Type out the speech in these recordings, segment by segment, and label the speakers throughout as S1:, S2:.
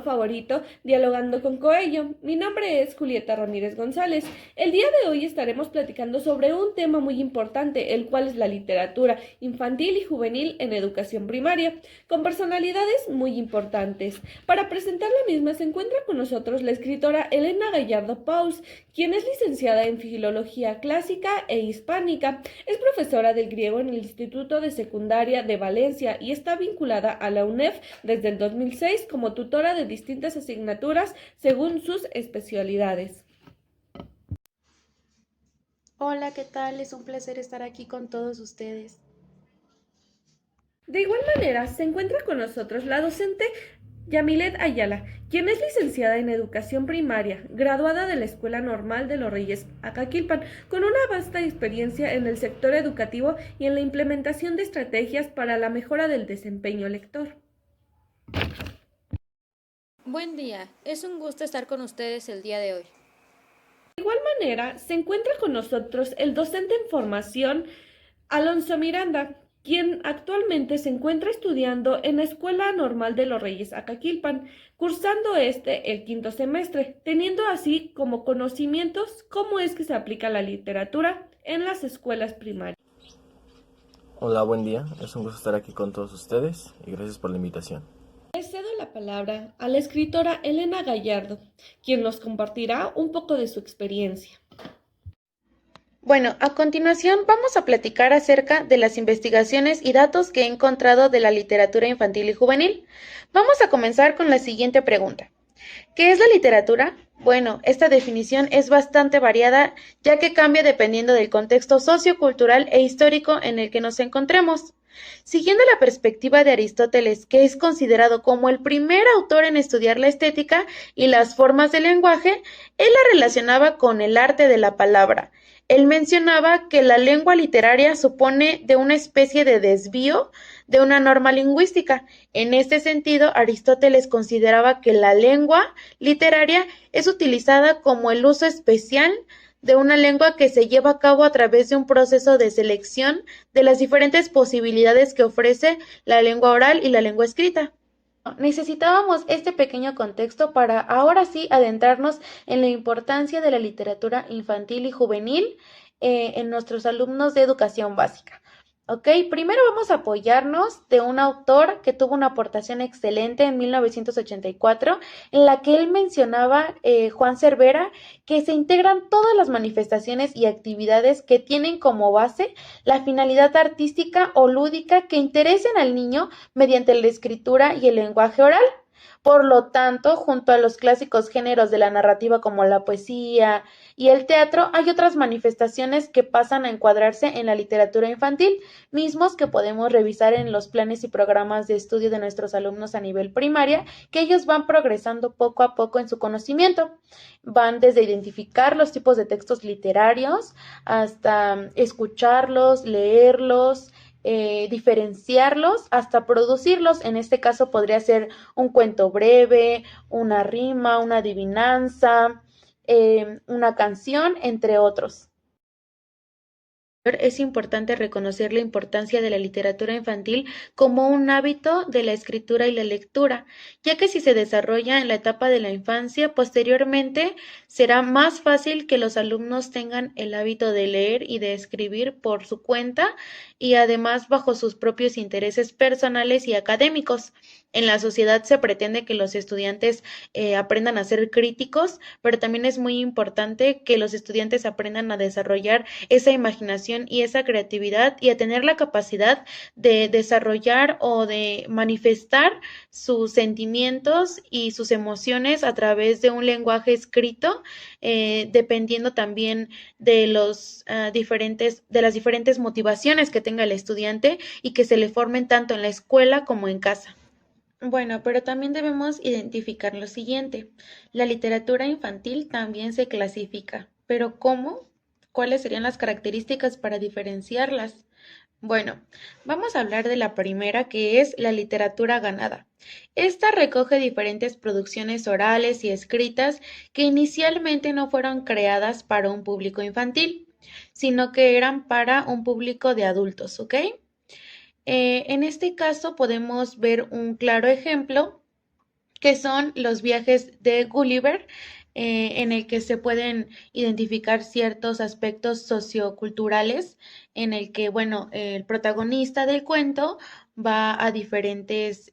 S1: favorito, Dialogando con Coello. Mi nombre es Julieta Ramírez González. El día de hoy estaremos platicando sobre un tema muy importante, el cual es la literatura infantil y juvenil en educación primaria, con personalidades muy importantes. Para presentar la misma se encuentra con nosotros la escritora Elena Gallardo Paus, quien es licenciada en Filología Clásica e Hispánica. Es profesora del griego en el Instituto de Secundaria de Valencia y está vinculada a la UNEF desde el 2006 como tutora de distintas asignaturas según sus especialidades.
S2: Hola, ¿qué tal? Es un placer estar aquí con todos ustedes.
S1: De igual manera, se encuentra con nosotros la docente Yamilet Ayala, quien es licenciada en Educación Primaria, graduada de la Escuela Normal de los Reyes Acaquilpan, con una vasta experiencia en el sector educativo y en la implementación de estrategias para la mejora del desempeño lector.
S3: Buen día, es un gusto estar con ustedes el día de hoy.
S1: De igual manera, se encuentra con nosotros el docente en formación Alonso Miranda, quien actualmente se encuentra estudiando en la Escuela Normal de los Reyes Acaquilpan, cursando el quinto semestre, teniendo así como conocimientos cómo es que se aplica la literatura en las escuelas primarias.
S4: Hola, buen día. Es un gusto estar aquí con todos ustedes y gracias por la invitación.
S1: Le cedo la palabra a la escritora Elena Gallardo, quien nos compartirá un poco de su experiencia.
S2: Bueno, a continuación vamos a platicar acerca de las investigaciones y datos que he encontrado de la literatura infantil y juvenil. Vamos a comenzar con la siguiente pregunta. ¿Qué es la literatura? Bueno, esta definición es bastante variada, ya que cambia dependiendo del contexto sociocultural e histórico en el que nos encontremos. Siguiendo la perspectiva de Aristóteles, que es considerado como el primer autor en estudiar la estética y las formas del lenguaje, él la relacionaba con el arte de la palabra. Él mencionaba que la lengua literaria supone de una especie de desvío de una norma lingüística. En este sentido, Aristóteles consideraba que la lengua literaria es utilizada como el uso especial de una lengua que se lleva a cabo a través de un proceso de selección de las diferentes posibilidades que ofrece la lengua oral y la lengua escrita. Necesitábamos este pequeño contexto para ahora sí adentrarnos en la importancia de la literatura infantil y juvenil en nuestros alumnos de educación básica. Ok, primero vamos a apoyarnos de un autor que tuvo una aportación excelente en 1984, en la que él mencionaba, Juan Cervera, que se integran todas las manifestaciones y actividades que tienen como base la finalidad artística o lúdica que interesen al niño mediante la escritura y el lenguaje oral. Por lo tanto, junto a los clásicos géneros de la narrativa como la poesía y el teatro, hay otras manifestaciones que pasan a encuadrarse en la literatura infantil, mismos que podemos revisar en los planes y programas de estudio de nuestros alumnos a nivel primaria, que ellos van progresando poco a poco en su conocimiento. Van desde identificar los tipos de textos literarios hasta escucharlos, leerlos, diferenciarlos hasta producirlos. En este caso podría ser un cuento breve, una rima, una adivinanza, una canción, entre otros. Es importante reconocer la importancia de la literatura infantil como un hábito de la escritura y la lectura, ya que si se desarrolla en la etapa de la infancia, posteriormente será más fácil que los alumnos tengan el hábito de leer y de escribir por su cuenta y además bajo sus propios intereses personales y académicos. En la sociedad se pretende que los estudiantes aprendan a ser críticos, pero también es muy importante que los estudiantes aprendan a desarrollar esa imaginación y esa creatividad y a tener la capacidad de desarrollar o de manifestar sus sentimientos y sus emociones a través de un lenguaje escrito, dependiendo también de de las diferentes motivaciones que tenga el estudiante y que se le formen tanto en la escuela como en casa. Bueno, pero también debemos identificar lo siguiente. La literatura infantil también se clasifica, pero ¿cómo? ¿Cuáles serían las características para diferenciarlas? Bueno, vamos a hablar de la primera, que es la literatura ganada. Esta recoge diferentes producciones orales y escritas que inicialmente no fueron creadas para un público infantil, sino que eran para un público de adultos, ¿ok? En este caso podemos ver un claro ejemplo que son los viajes de Gulliver, en el que se pueden identificar ciertos aspectos socioculturales, en el que, bueno, el protagonista del cuento va a diferentes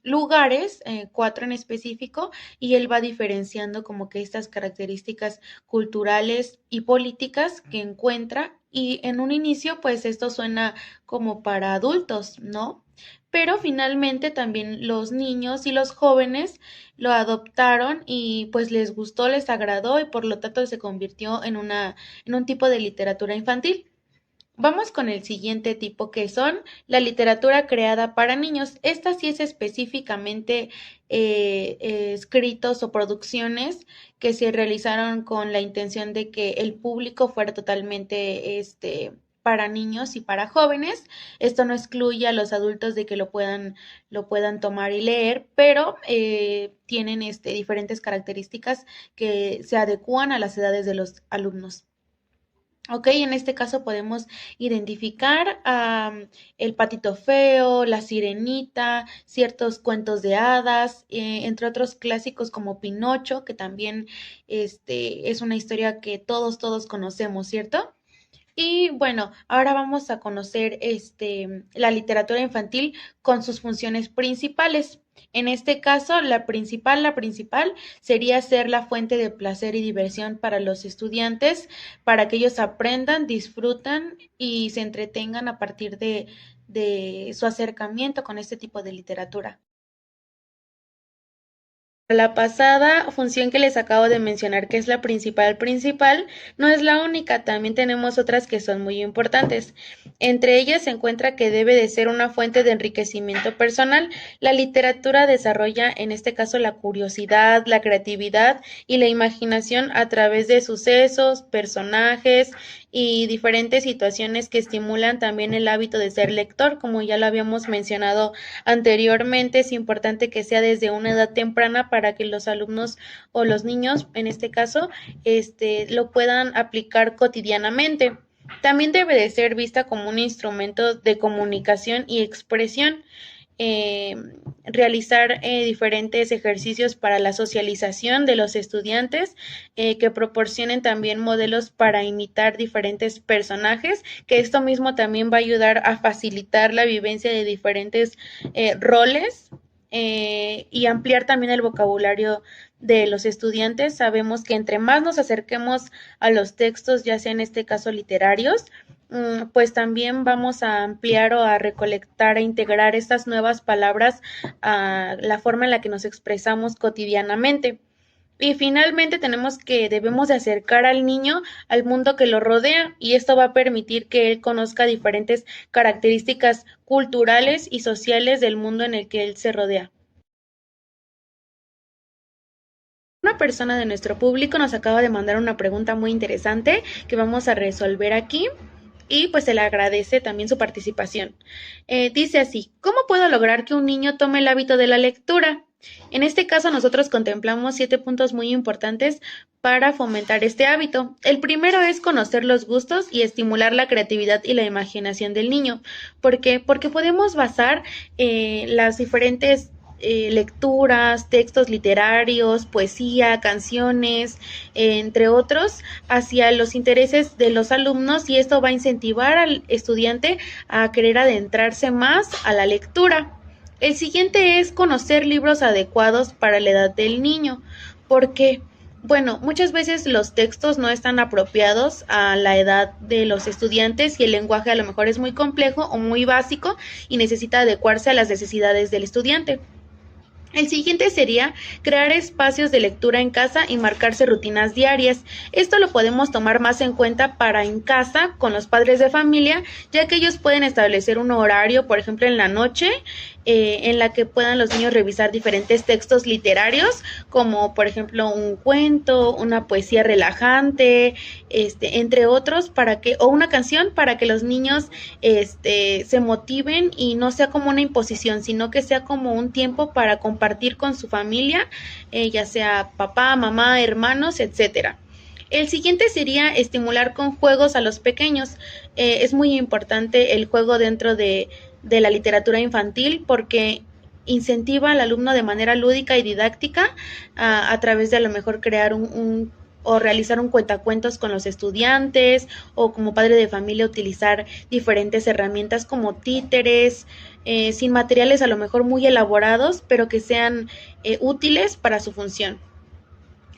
S2: lugares, cuatro en específico, y él va diferenciando como que estas características culturales y políticas que encuentra. Y en un inicio, pues esto suena como para adultos, ¿no? Pero finalmente también los niños y los jóvenes lo adoptaron y pues les gustó, les agradó y por lo tanto se convirtió en un tipo de literatura infantil. Vamos con el siguiente tipo que son la literatura creada para niños. Esta sí es específicamente escritos o producciones que se realizaron con la intención de que el público fuera totalmente para niños y para jóvenes. Esto no excluye a los adultos de que lo puedan tomar y leer, pero tienen diferentes características que se adecúan a las edades de los alumnos. Ok, en este caso podemos identificar el patito feo, la sirenita, ciertos cuentos de hadas, entre otros clásicos como Pinocho, que también es una historia que todos conocemos, ¿cierto? Y bueno, ahora vamos a conocer la literatura infantil con sus funciones principales. En este caso, la principal sería ser la fuente de placer y diversión para los estudiantes, para que ellos aprendan, disfrutan y se entretengan a partir de su acercamiento con este tipo de literatura. La pasada función que les acabo de mencionar, que es la principal, no es la única, también tenemos otras que son muy importantes. Entre ellas se encuentra que debe de ser una fuente de enriquecimiento personal. La literatura desarrolla, en este caso, la curiosidad, la creatividad y la imaginación a través de sucesos, personajes y diferentes situaciones que estimulan también el hábito de ser lector, como ya lo habíamos mencionado anteriormente. Es importante que sea desde una edad temprana para que los alumnos o los niños, en este caso, lo puedan aplicar cotidianamente. También debe de ser vista como un instrumento de comunicación y expresión. eh, Realizar diferentes ejercicios para la socialización de los estudiantes, que proporcionen también modelos para imitar diferentes personajes, que esto mismo también va a ayudar a facilitar la vivencia de diferentes roles, y ampliar también el vocabulario de los estudiantes. Sabemos que entre más nos acerquemos a los textos, ya sea en este caso literarios, pues también vamos a ampliar o a recolectar e integrar estas nuevas palabras a la forma en la que nos expresamos cotidianamente. Y finalmente debemos de acercar al niño al mundo que lo rodea, y esto va a permitir que él conozca diferentes características culturales y sociales del mundo en el que él se rodea. Una persona de nuestro público nos acaba de mandar una pregunta muy interesante que vamos a resolver aquí, y pues se le agradece también su participación. Dice así: ¿cómo puedo lograr que un niño tome el hábito de la lectura? En este caso nosotros contemplamos 7 puntos muy importantes para fomentar este hábito. El primero es conocer los gustos y estimular la creatividad y la imaginación del niño. ¿Por qué? Porque podemos basar las diferentes lecturas, textos literarios, poesía, canciones, entre otros, hacia los intereses de los alumnos, y esto va a incentivar al estudiante a querer adentrarse más a la lectura. El siguiente es conocer libros adecuados para la edad del niño. ¿Por qué? Bueno, muchas veces los textos no están apropiados a la edad de los estudiantes y el lenguaje a lo mejor es muy complejo o muy básico y necesita adecuarse a las necesidades del estudiante. El siguiente sería crear espacios de lectura en casa y marcarse rutinas diarias. Esto lo podemos tomar más en cuenta para en casa con los padres de familia, ya que ellos pueden establecer un horario, por ejemplo en la noche, en la que puedan los niños revisar diferentes textos literarios, como por ejemplo un cuento, una poesía relajante, entre otros, o una canción, para que los niños se motiven y no sea como una imposición, sino que sea como un tiempo para compartir con su familia, ya sea papá, mamá, hermanos, etcétera. El siguiente sería estimular con juegos a los pequeños. Es muy importante el juego dentro de la literatura infantil, porque incentiva al alumno de manera lúdica y didáctica a través de a lo mejor crear o realizar un cuentacuentos con los estudiantes o como padre de familia utilizar diferentes herramientas como títeres, sin materiales a lo mejor muy elaborados, pero que sean útiles para su función.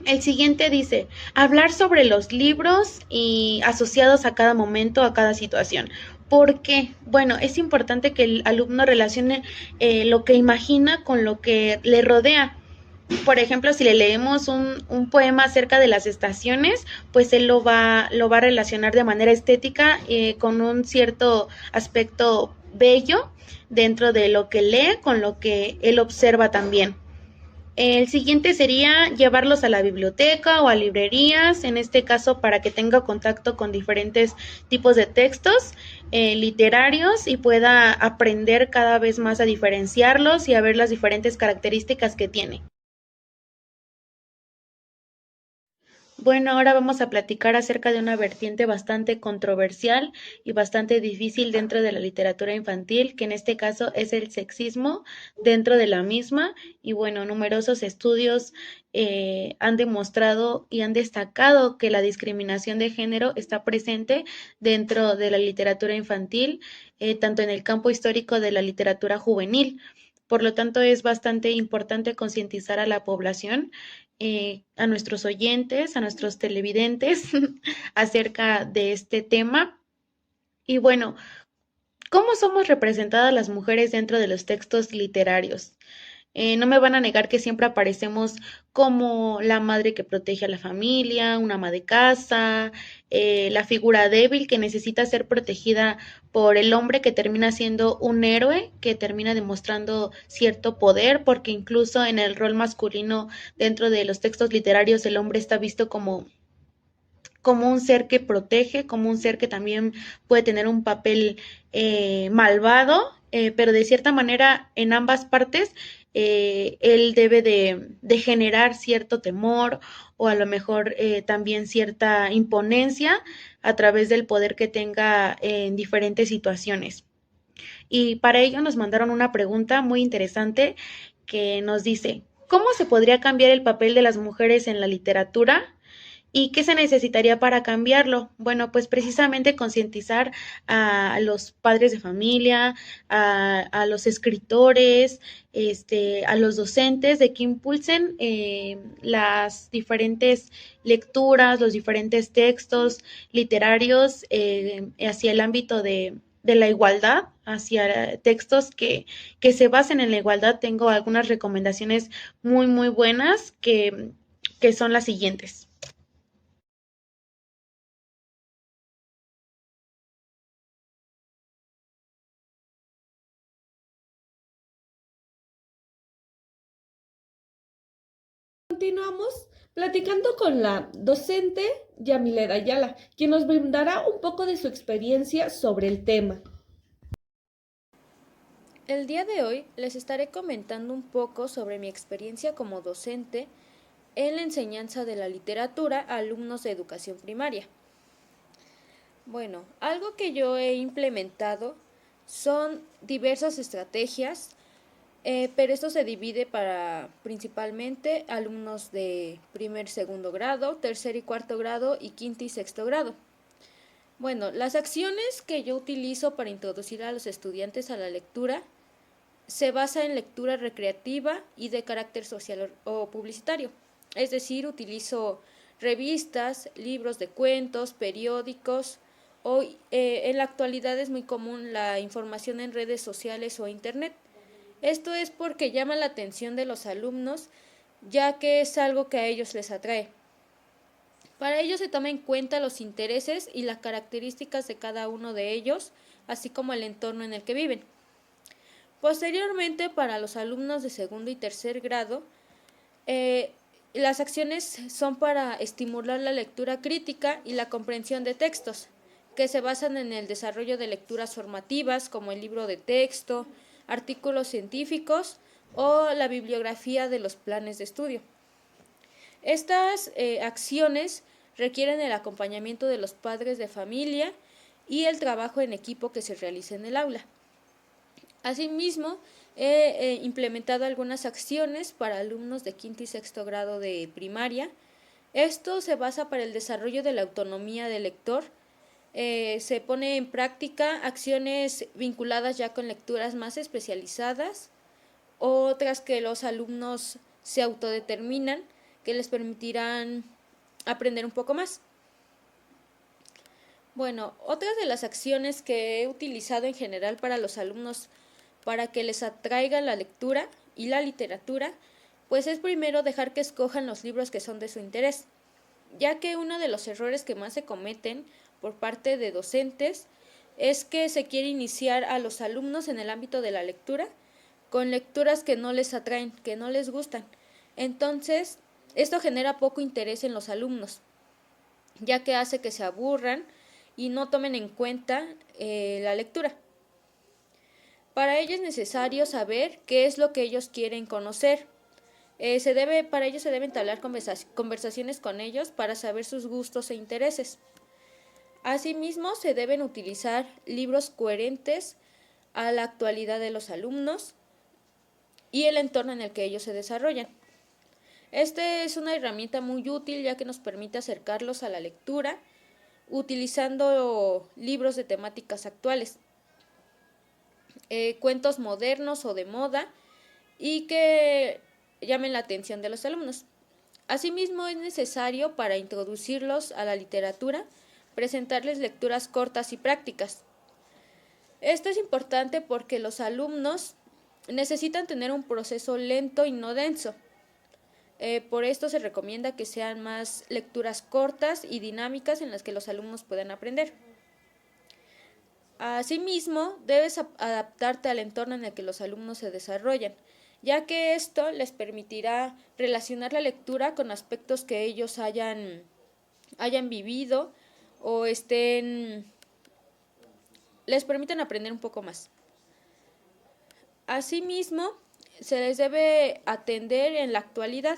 S2: El siguiente dice, hablar sobre los libros y asociados a cada momento, a cada situación. ¿Por qué? Bueno, es importante que el alumno relacione lo que imagina con lo que le rodea. Por ejemplo, si le leemos un poema acerca de las estaciones, pues él lo va a relacionar de manera estética con un cierto aspecto bello dentro de lo que lee, con lo que él observa también. El siguiente sería llevarlos a la biblioteca o a librerías, en este caso para que tenga contacto con diferentes tipos de textos literarios y pueda aprender cada vez más a diferenciarlos y a ver las diferentes características que tiene. Bueno, ahora vamos a platicar acerca de una vertiente bastante controversial y bastante difícil dentro de la literatura infantil, que en este caso es el sexismo dentro de la misma. Y bueno, numerosos estudios han demostrado y han destacado que la discriminación de género está presente dentro de la literatura infantil, tanto en el campo histórico de la literatura juvenil. Por lo tanto, es bastante importante concientizar a la población, a nuestros oyentes, a nuestros televidentes acerca de este tema. Y bueno, ¿cómo somos representadas las mujeres dentro de los textos literarios? No me van a negar que siempre aparecemos como la madre que protege a la familia, una ama de casa, la figura débil que necesita ser protegida por el hombre que termina siendo un héroe, que termina demostrando cierto poder, porque incluso en el rol masculino dentro de los textos literarios el hombre está visto como un ser que protege, como un ser que también puede tener un papel malvado, pero de cierta manera en ambas partes él debe de generar cierto temor o a lo mejor también cierta imponencia a través del poder que tenga en diferentes situaciones. Y para ello nos mandaron una pregunta muy interesante que nos dice, ¿cómo se podría cambiar el papel de las mujeres en la literatura? ¿Y qué se necesitaría para cambiarlo? Bueno, pues precisamente concientizar a los padres de familia, a los escritores, a los docentes de que impulsen las diferentes lecturas, los diferentes textos literarios hacia el ámbito de la igualdad, hacia textos que se basen en la igualdad. Tengo algunas recomendaciones muy, muy buenas que son las siguientes.
S1: Continuamos platicando con la docente Yamileda Ayala, quien nos brindará un poco de su experiencia sobre el tema.
S3: El día de hoy les estaré comentando un poco sobre mi experiencia como docente en la enseñanza de la literatura a alumnos de educación primaria. Bueno, algo que yo he implementado son diversas estrategias, pero esto se divide para principalmente alumnos de primer, segundo grado, tercer y cuarto grado y quinto y sexto grado. Bueno, las acciones que yo utilizo para introducir a los estudiantes a la lectura se basa en lectura recreativa y de carácter social o publicitario. Es decir, utilizo revistas, libros de cuentos, periódicos o en la actualidad es muy común la información en redes sociales o internet. Esto es porque llama la atención de los alumnos, ya que es algo que a ellos les atrae. Para ello se toma en cuenta los intereses y las características de cada uno de ellos, así como el entorno en el que viven. Posteriormente, para los alumnos de segundo y tercer grado, las acciones son para estimular la lectura crítica y la comprensión de textos, que se basan en el desarrollo de lecturas formativas como el libro de texto, artículos científicos o la bibliografía de los planes de estudio. Estas acciones requieren el acompañamiento de los padres de familia y el trabajo en equipo que se realiza en el aula. Asimismo, he implementado algunas acciones para alumnos de quinto y sexto grado de primaria. Esto se basa para el desarrollo de la autonomía del lector. Se pone en práctica acciones vinculadas ya con lecturas más especializadas, otras que los alumnos se autodeterminan, que les permitirán aprender un poco más. Bueno, otras de las acciones que he utilizado en general para los alumnos para que les atraiga la lectura y la literatura, pues es primero dejar que escojan los libros que son de su interés, ya que uno de los errores que más se cometen por parte de docentes es que se quiere iniciar a los alumnos en el ámbito de la lectura con lecturas que no les atraen, que no les gustan. Entonces, esto genera poco interés en los alumnos, ya que hace que se aburran y no tomen en cuenta la lectura. Para ello es necesario saber qué es lo que ellos quieren conocer. Para ello se deben entablar conversaciones con ellos para saber sus gustos e intereses. Asimismo, se deben utilizar libros coherentes a la actualidad de los alumnos y el entorno en el que ellos se desarrollan. Este es una herramienta muy útil ya que nos permite acercarlos a la lectura utilizando libros de temáticas actuales, cuentos modernos o de moda y que llamen la atención de los alumnos. Asimismo, es necesario para introducirlos a la literatura presentarles lecturas cortas y prácticas. Esto es importante porque los alumnos necesitan tener un proceso lento y no denso. Por esto se recomienda que sean más lecturas cortas y dinámicas en las que los alumnos puedan aprender. Asimismo, debes adaptarte al entorno en el que los alumnos se desarrollan, ya que esto les permitirá relacionar la lectura con aspectos que ellos hayan vivido o les permiten aprender un poco más. Asimismo, se les debe atender en la actualidad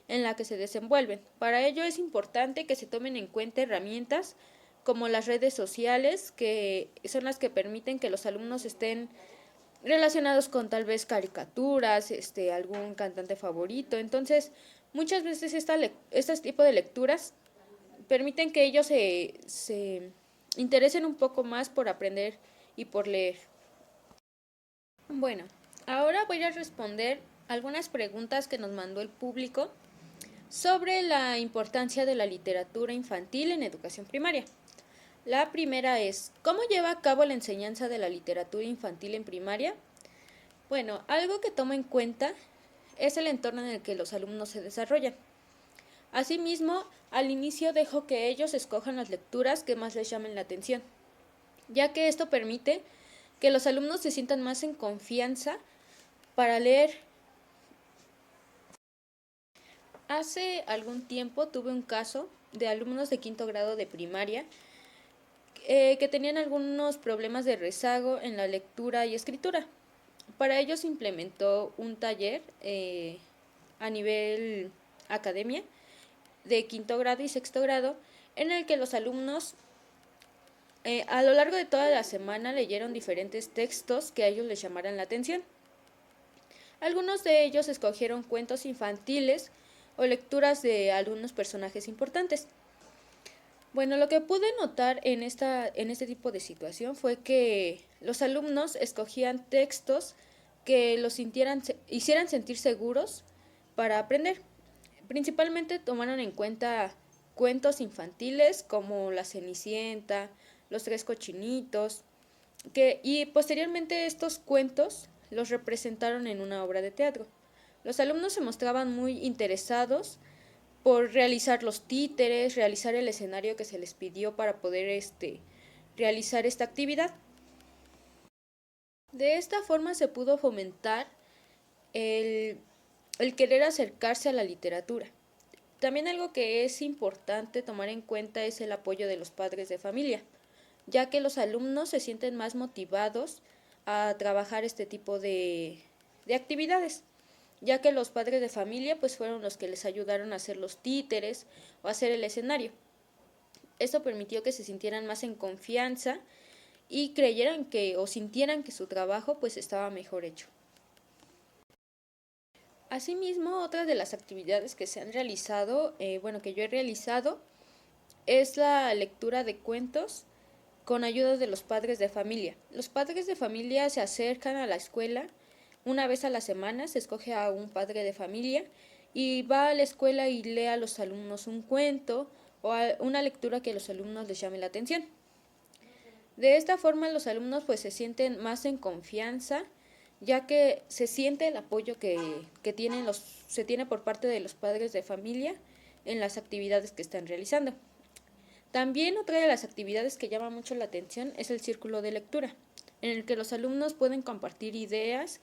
S3: en la que se desenvuelven. Para ello es importante que se tomen en cuenta herramientas como las redes sociales, que son las que permiten que los alumnos estén relacionados con tal vez caricaturas, algún cantante favorito. Entonces, muchas veces este tipo de lecturas permiten que ellos se interesen un poco más por aprender y por leer. Bueno, ahora voy a responder algunas preguntas que nos mandó el público sobre la importancia de la literatura infantil en educación primaria. La primera es, ¿cómo lleva a cabo la enseñanza de la literatura infantil en primaria? Bueno, algo que tomo en cuenta es el entorno en el que los alumnos se desarrollan. Asimismo, al inicio dejo que ellos escojan las lecturas que más les llamen la atención, ya que esto permite que los alumnos se sientan más en confianza para leer. Hace algún tiempo tuve un caso de alumnos de quinto grado de primaria que tenían algunos problemas de rezago en la lectura y escritura. Para ello se implementó un taller a nivel academia de quinto grado y sexto grado en el que los alumnos a lo largo de toda la semana leyeron diferentes textos que a ellos les llamaran la atención. Algunos de ellos escogieron cuentos infantiles o lecturas de algunos personajes importantes. Bueno, lo que pude notar en este tipo de situación fue que los alumnos escogían textos que los hicieran sentir seguros para aprender. Principalmente tomaron en cuenta cuentos infantiles como La Cenicienta, Los Tres Cochinitos, y posteriormente estos cuentos los representaron en una obra de teatro. Los alumnos se mostraban muy interesados por realizar los títeres, realizar el escenario que se les pidió para poder realizar esta actividad. De esta forma se pudo fomentar el querer acercarse a la literatura. También algo que es importante tomar en cuenta es el apoyo de los padres de familia, ya que los alumnos se sienten más motivados a trabajar este tipo de actividades, ya que los padres de familia pues fueron los que les ayudaron a hacer los títeres o a hacer el escenario. Esto permitió que se sintieran más en confianza y creyeran o sintieran que su trabajo pues estaba mejor hecho. Asimismo, otra de las actividades que se han realizado, que yo he realizado, es la lectura de cuentos con ayuda de los padres de familia. Los padres de familia se acercan a la escuela una vez a la semana, se escoge a un padre de familia y va a la escuela y lee a los alumnos un cuento o una lectura que a los alumnos les llame la atención. De esta forma los alumnos pues se sienten más en confianza, ya que se siente el apoyo que se tiene por parte de los padres de familia en las actividades que están realizando. También otra de las actividades que llama mucho la atención es el círculo de lectura, en el que los alumnos pueden compartir ideas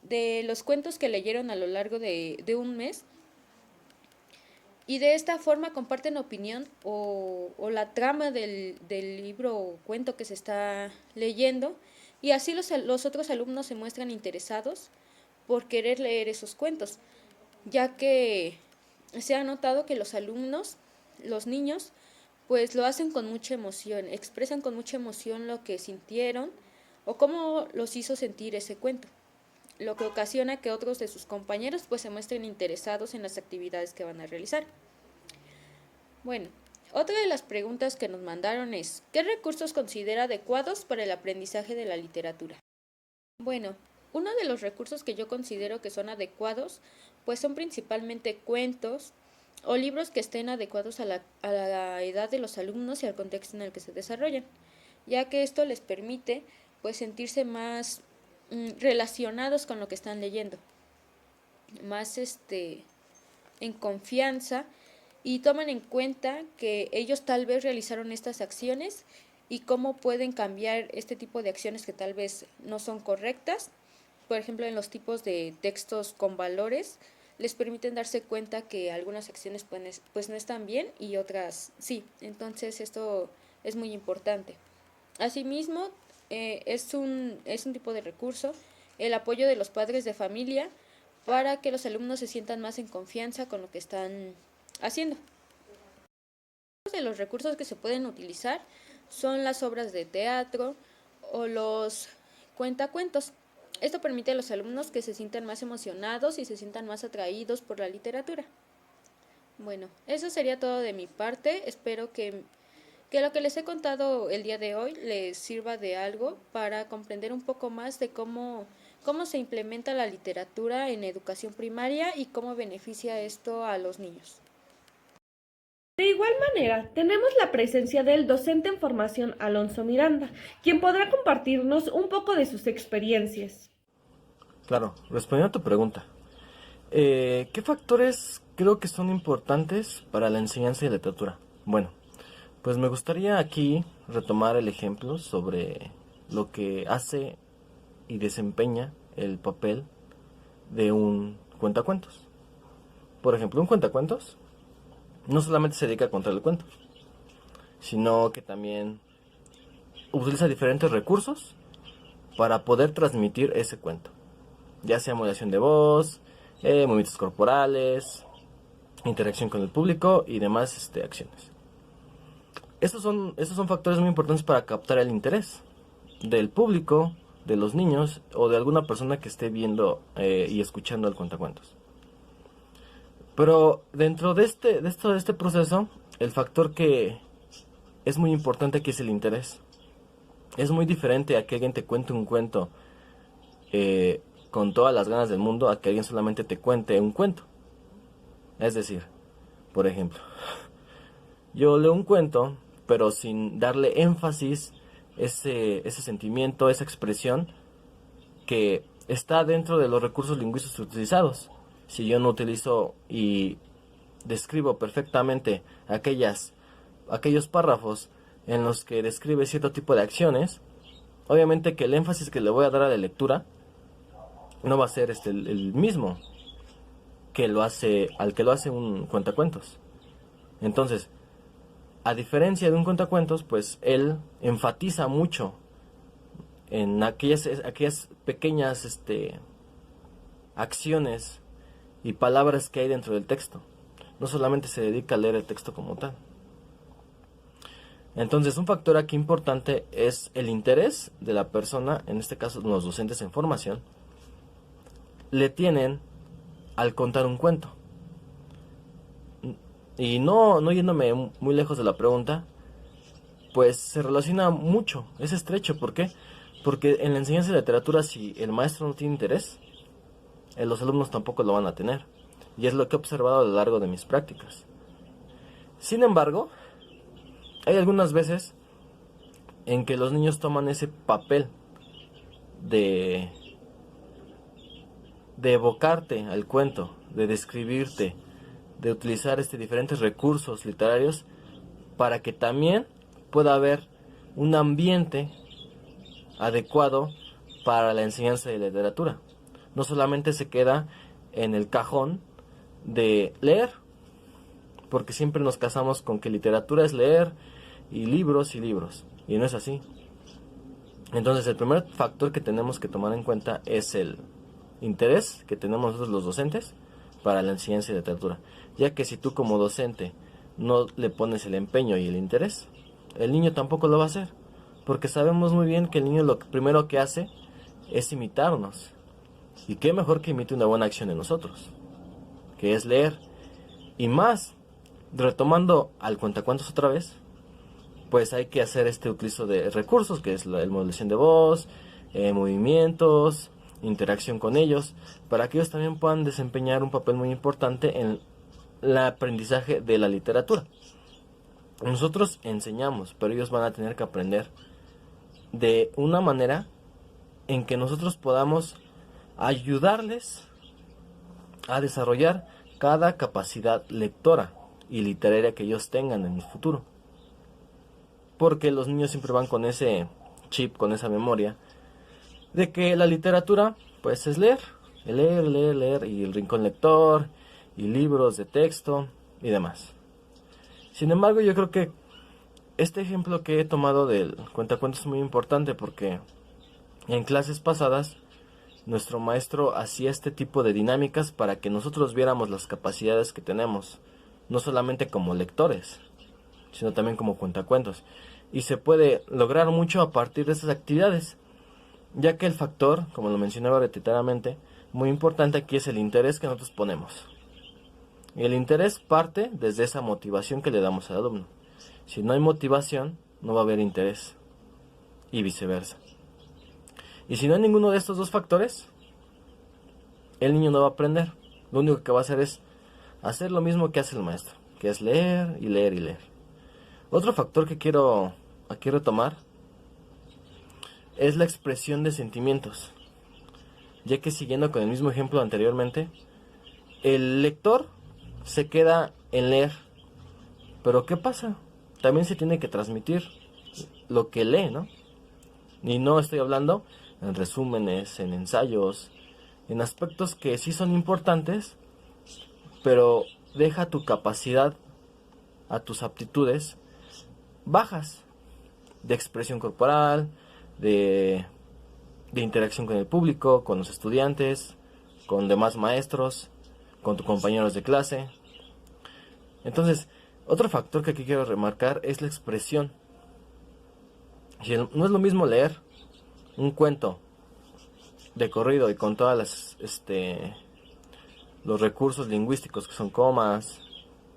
S3: de los cuentos que leyeron a lo largo de un mes, y de esta forma comparten opinión o la trama del libro o cuento que se está leyendo, y así los otros alumnos se muestran interesados por querer leer esos cuentos, ya que se ha notado que los alumnos, los niños, pues lo hacen con mucha emoción, expresan con mucha emoción lo que sintieron o cómo los hizo sentir ese cuento, lo que ocasiona que otros de sus compañeros pues se muestren interesados en las actividades que van a realizar. Bueno, otra de las preguntas que nos mandaron es, ¿qué recursos considera adecuados para el aprendizaje de la literatura? Bueno, uno de los recursos que yo considero que son adecuados pues son principalmente cuentos o libros que estén adecuados a la edad de los alumnos y al contexto en el que se desarrollan, ya que esto les permite pues sentirse más relacionados con lo que están leyendo, más en confianza, y toman en cuenta que ellos tal vez realizaron estas acciones y cómo pueden cambiar este tipo de acciones que tal vez no son correctas. Por ejemplo, en los tipos de textos con valores, les permiten darse cuenta que algunas acciones pues no están bien y otras sí. Entonces esto es muy importante. Asimismo, es un tipo de recurso el apoyo de los padres de familia para que los alumnos se sientan más en confianza con lo que están haciendo. Uno de los recursos que se pueden utilizar son las obras de teatro o los cuentacuentos. Esto permite a los alumnos que se sientan más emocionados y se sientan más atraídos por la literatura. Bueno, eso sería todo de mi parte. Espero que lo que les he contado el día de hoy les sirva de algo para comprender un poco más de cómo se implementa la literatura en educación primaria y cómo beneficia esto a los niños.
S1: De igual manera, tenemos la presencia del docente en formación Alonso Miranda, quien podrá compartirnos un poco de sus experiencias.
S4: Claro, respondiendo a tu pregunta, ¿qué factores creo que son importantes para la enseñanza de literatura? Bueno, pues me gustaría aquí retomar el ejemplo sobre lo que hace y desempeña el papel de un cuentacuentos. Por ejemplo, un cuentacuentos no solamente se dedica a contar el cuento, sino que también utiliza diferentes recursos para poder transmitir ese cuento, ya sea modulación de voz, movimientos corporales, interacción con el público y demás acciones. Estos son factores muy importantes para captar el interés del público, de los niños o de alguna persona que esté viendo y escuchando el cuentacuentos. Pero dentro de este proceso, el factor que es muy importante aquí es el interés. Es muy diferente a que alguien te cuente un cuento con todas las ganas del mundo a que alguien solamente te cuente un cuento. Es decir, por ejemplo, yo leo un cuento, pero sin darle énfasis, ese sentimiento, esa expresión que está dentro de los recursos lingüísticos utilizados. Si yo no utilizo y describo perfectamente aquellos párrafos en los que describe cierto tipo de acciones, obviamente que el énfasis que le voy a dar a la lectura no va a ser el mismo al que lo hace un cuentacuentos. Entonces, a diferencia de un cuentacuentos, pues él enfatiza mucho en aquellas pequeñas acciones y palabras que hay dentro del texto. No solamente se dedica a leer el texto como tal. Entonces, un factor aquí importante es el interés de la persona, en este caso los docentes en formación, le tienen al contar un cuento. Y no yéndome muy lejos de la pregunta, pues se relaciona mucho, es estrecho. ¿Por qué? Porque en la enseñanza de literatura, si el maestro no tiene interés, los alumnos tampoco lo van a tener. Y es lo que he observado a lo largo de mis prácticas. Sin embargo, hay algunas veces en que los niños toman ese papel de evocarte al cuento, de describirte, de utilizar diferentes recursos literarios para que también pueda haber un ambiente adecuado para la enseñanza de literatura. No solamente se queda en el cajón de leer, porque siempre nos casamos con que literatura es leer y libros, y no es así. Entonces el primer factor que tenemos que tomar en cuenta es el interés que tenemos nosotros los docentes para la enseñanza de literatura, ya que si tú como docente no le pones el empeño y el interés, el niño tampoco lo va a hacer, porque sabemos muy bien que el niño lo primero que hace es imitarnos, y qué mejor que imite una buena acción de nosotros, que es leer. Y más, retomando al cuentacuentos otra vez, pues hay que hacer este utilizo de recursos, que es la modulación de voz, movimientos, interacción con ellos, para que ellos también puedan desempeñar un papel muy importante en el aprendizaje de la literatura. Nosotros enseñamos, pero ellos van a tener que aprender de una manera en que nosotros podamos ayudarles a desarrollar cada capacidad lectora y literaria que ellos tengan en el futuro. Porque los niños siempre van con ese chip, con esa memoria, de que la literatura, pues es leer, y el rincón lector, y libros de texto, y demás. Sin embargo, yo creo que este ejemplo que he tomado del cuentacuentos es muy importante, porque en clases pasadas, nuestro maestro hacía este tipo de dinámicas para que nosotros viéramos las capacidades que tenemos, no solamente como lectores, sino también como cuentacuentos. Y se puede lograr mucho a partir de esas actividades, ya que el factor, como lo mencionaba repetidamente, muy importante aquí es el interés que nosotros ponemos. Y el interés parte desde esa motivación que le damos al alumno. Si no hay motivación, no va a haber interés, y viceversa. Y si no hay ninguno de estos dos factores, el niño no va a aprender. Lo único que va a hacer es hacer lo mismo que hace el maestro, que es leer y leer y leer. Otro factor que quiero aquí retomar es la expresión de sentimientos, ya que siguiendo con el mismo ejemplo anteriormente, el lector se queda en leer, pero ¿qué pasa? También se tiene que transmitir lo que lee, ¿no? Y no estoy hablando en resúmenes, en ensayos, en aspectos que sí son importantes, pero deja tu capacidad a tus aptitudes bajas de expresión corporal, de interacción con el público, con los estudiantes, con demás maestros, con tus compañeros de clase. Entonces, otro factor que aquí quiero remarcar es la expresión. No es lo mismo leer un cuento de corrido y con todas las los recursos lingüísticos que son comas,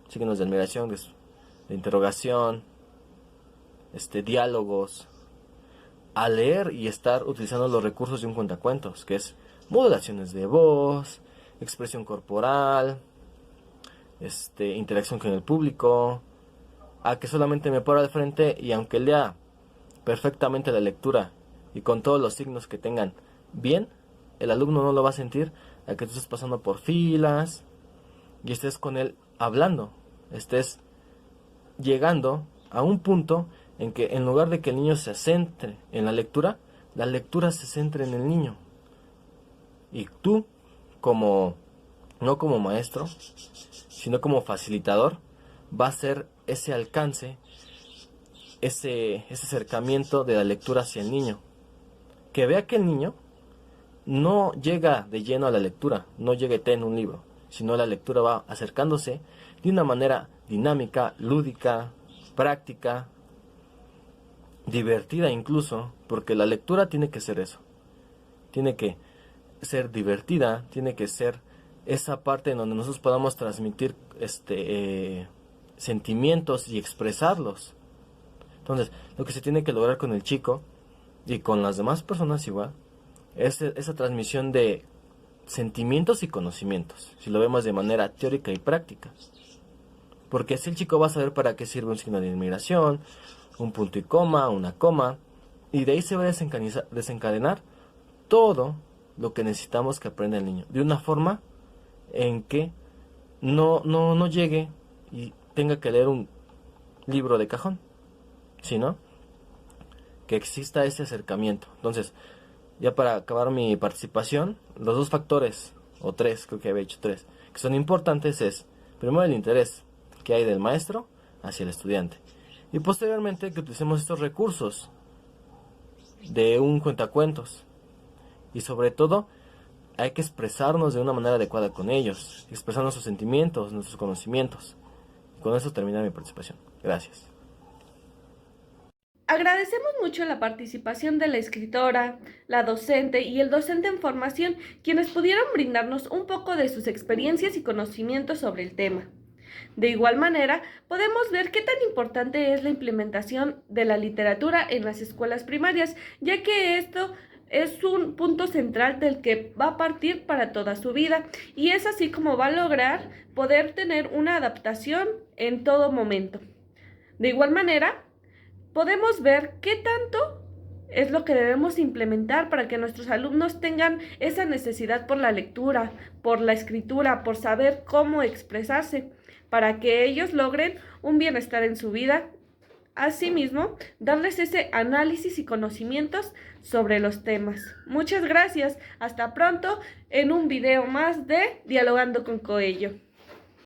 S4: signos de admiración, de interrogación, diálogos, a leer y estar utilizando los recursos de un cuentacuentos, que es modulaciones de voz, expresión corporal, interacción con el público, a que solamente me paro al frente y aunque lea perfectamente la lectura y con todos los signos que tengan bien, el alumno no lo va a sentir, a que tú estés pasando por filas y estés con él hablando, estés llegando a un punto en que en lugar de que el niño se centre en la lectura se centre en el niño. Y tú, no como maestro, sino como facilitador, va a ser ese alcance, ese acercamiento de la lectura hacia el niño. Que vea que el niño no llega de lleno a la lectura, no llega en un libro, sino la lectura va acercándose de una manera dinámica, lúdica, práctica, divertida incluso, porque la lectura tiene que ser eso, tiene que ser divertida, tiene que ser esa parte en donde nosotros podamos transmitir sentimientos y expresarlos. Entonces, lo que se tiene que lograr con el chico y con las demás personas igual es esa transmisión de sentimientos y conocimientos, si lo vemos de manera teórica y práctica. Porque así el chico va a saber para qué sirve un signo de admiración, un punto y coma, una coma, y de ahí se va a desencadenar todo lo que necesitamos que aprenda el niño, de una forma en que no llegue y tenga que leer un libro de cajón, sino que exista ese acercamiento. Entonces, ya para acabar mi participación, los dos factores, o tres, creo que había dicho tres, que son importantes es, primero, el interés que hay del maestro hacia el estudiante, y posteriormente que utilicemos estos recursos de un cuentacuentos, y sobre todo hay que expresarnos de una manera adecuada con ellos, expresar nuestros sentimientos, nuestros conocimientos. Y con eso termina mi participación. Gracias.
S1: Agradecemos mucho la participación de la escritora, la docente y el docente en formación, quienes pudieron brindarnos un poco de sus experiencias y conocimientos sobre el tema. De igual manera, podemos ver qué tan importante es la implementación de la literatura en las escuelas primarias, ya que esto es un punto central del que va a partir para toda su vida, y es así como va a lograr poder tener una adaptación en todo momento. De igual manera, podemos ver qué tanto es lo que debemos implementar para que nuestros alumnos tengan esa necesidad por la lectura, por la escritura, por saber cómo expresarse, para que ellos logren un bienestar en su vida. Asimismo, darles ese análisis y conocimientos sobre los temas. Muchas gracias. Hasta pronto en un video más de Dialogando con Coello.